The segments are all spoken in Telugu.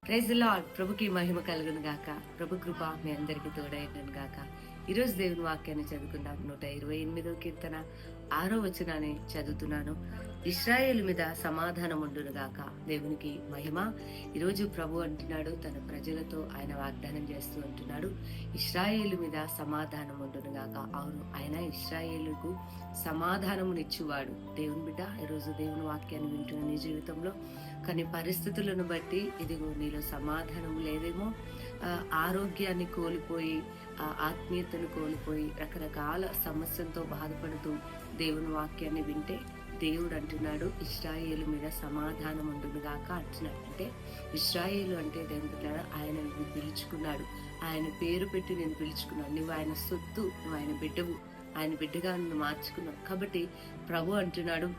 Praise the lord. ప్రభుకి మహిమ కలుగును గాక. ప్రభు కృప మీ అందరికీ తోడైండును గాక. ఈరోజు దేవుని వాక్యాన్ని చదువుకుందాం. 128వ కీర్తన 6వ వచనాన్ని చదువుతున్నాను. ఇశ్రాయేలు మీద సమాధానం ఉండును గాక. దేవునికి మహిమ. ఈరోజు ప్రభు అంటున్నాడు, తన ప్రజలతో ఆయన వాగ్దానం చేస్తూ అంటున్నాడు, ఇశ్రాయేలు మీద సమాధానం ఉండును గాక. అవును, ఆయన ఇశ్రాయేలుకు సమాధానమునిచ్చువాడు. దేవుని బిడ్డ, ఈరోజు దేవుని వాక్యాన్ని వింటున్న నీ జీవితంలో కానీ పరిస్థితులను బట్టి ఇదిగో నీలో సమాధానం లేదేమో, ఆరోగ్యాన్ని కోల్పోయి, ఆత్మీయతను కోల్పోయి, రకరకాల సమస్యలతో బాధపడుతూ దేవుని వాక్యాన్ని వింటే దేవుడు అంటున్నాడు, ఇశ్రాయేలు మీద సమాధానం ఉండునుగాక అంటున్నాడు. అంటే ఇశ్రాయేలు అంటే దేవుని బిడ్డ, ఆయన నిన్ను పిలుచుకున్నాడు, ఆయన పేరు పెట్టి నేను పిలుచుకున్నాను, నువ్వు ఆయన సొత్తు, నువ్వు ఆయన బిడ్డవు, ఆయన బిడ్డగా నిన్ను మార్చుకున్నావు. కాబట్టి ప్రభు అంటున్నాడు,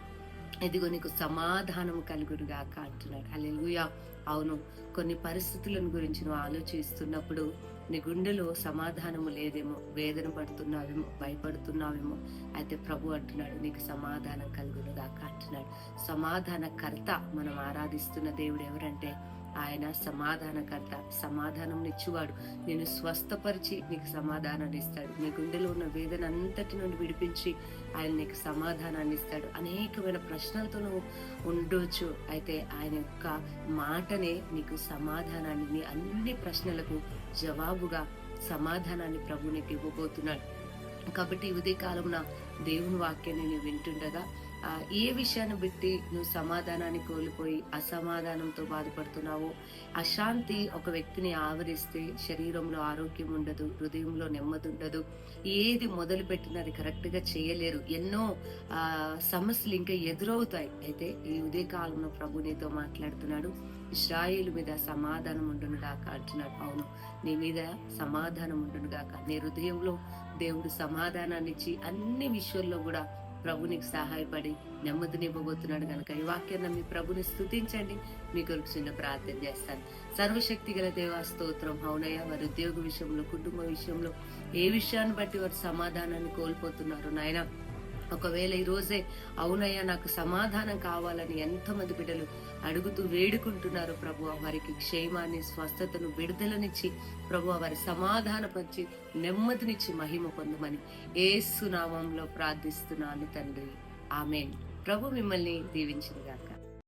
ఇదిగో నీకు సమాధానం కలుగునుగాక అంటున్నాడు. హల్లెలూయా. అవును, కొన్ని పరిస్థితులను గురించి నువ్వు ఆలోచిస్తున్నప్పుడు నీ గుండెలో సమాధానము లేదేమో, వేదన పడుతున్నావేమో, భయపడుతున్నావేమో. అయితే ప్రభు అంటున్నాడు, నీకు సమాధానం కలుగునుగాక అంటున్నాడు. సమాధానకర్త మనం ఆరాధిస్తున్న దేవుడు ఎవరంటే ఆయన సమాధానకర్త, సమాధానం ఇచ్చువాడు. నేను స్వస్థపరిచి నీకు సమాధానాన్ని ఇస్తాడు. నీ గుండెలో ఉన్న వేదన అంతటి నుండి విడిపించి ఆయన నీకు సమాధానాన్ని ఇస్తాడు. అనేకమైన ప్రశ్నలతో నువ్వు ఉండొచ్చు, అయితే ఆయన యొక్క మాటనే నీకు సమాధానాన్ని, నీ అన్ని ప్రశ్నలకు జవాబుగా సమాధానాన్ని ప్రభు నీకు ఇవ్వబోతున్నాడు. కాబట్టి ఉదయ కాలంలో దేవుని వాక్యాన్ని నువ్వు వింటుండగా ఏ విషయాన్ని బట్టి నువ్వు సమాధానాన్ని కోల్పోయి అసమాధానంతో బాధపడుతున్నావో, అశాంతి ఒక వ్యక్తిని ఆవరిస్తే శరీరంలో ఆరోగ్యం ఉండదు, హృదయంలో నెమ్మది ఉండదు, ఏది మొదలు పెట్టినా అది కరెక్ట్గా చేయలేరు, ఎన్నో సమస్యలు ఇంకా ఎదురవుతాయి. అయితే ఈ ఉదయకాలంలో ప్రభు నీతో మాట్లాడుతున్నాడు, ఇశ్రాయేలు మీద సమాధానం ఉండును గాక అంటున్నాడు. అవును, నీ మీద సమాధానం ఉండును గాక. నీ హృదయంలో దేవుడు సమాధానాన్ని ఇచ్చి అన్ని విషయాల్లో కూడా ప్రభు నీకు సహాయపడి నెమ్మదినివ్వబోతున్నాడు కనుక ఈ వాక్యాన్ని మీ ప్రభుని స్తుతించండి. మీ కొరకు చిన్న ప్రార్థన చేస్తాను. సర్వశక్తి గల దేవా స్తోత్రం. అవునయ్య, వారి ఉద్యోగ విషయంలో, కుటుంబ విషయంలో ఏ విషయాన్ని బట్టి వారు సమాధానాన్ని కోల్పోతున్నారు నాయన, ఒకవేళ ఈ రోజే అవునయ్యా నాకు సమాధానం కావాలని ఎంతమంది బిడ్డలు అడుగుతూ వేడుకుంటున్నారు ప్రభు, వారికి క్షేమాన్ని, స్వస్థతను, విడుదలనిచ్చి ప్రభు వారి సమాధానపరిచి నెమ్మదినిచ్చి మహిమ పొందమని యేసు నామంలో ప్రార్థిస్తున్నాను తండ్రి. ఆమేన్. ప్రభు మిమ్మల్ని దీవించును గాక.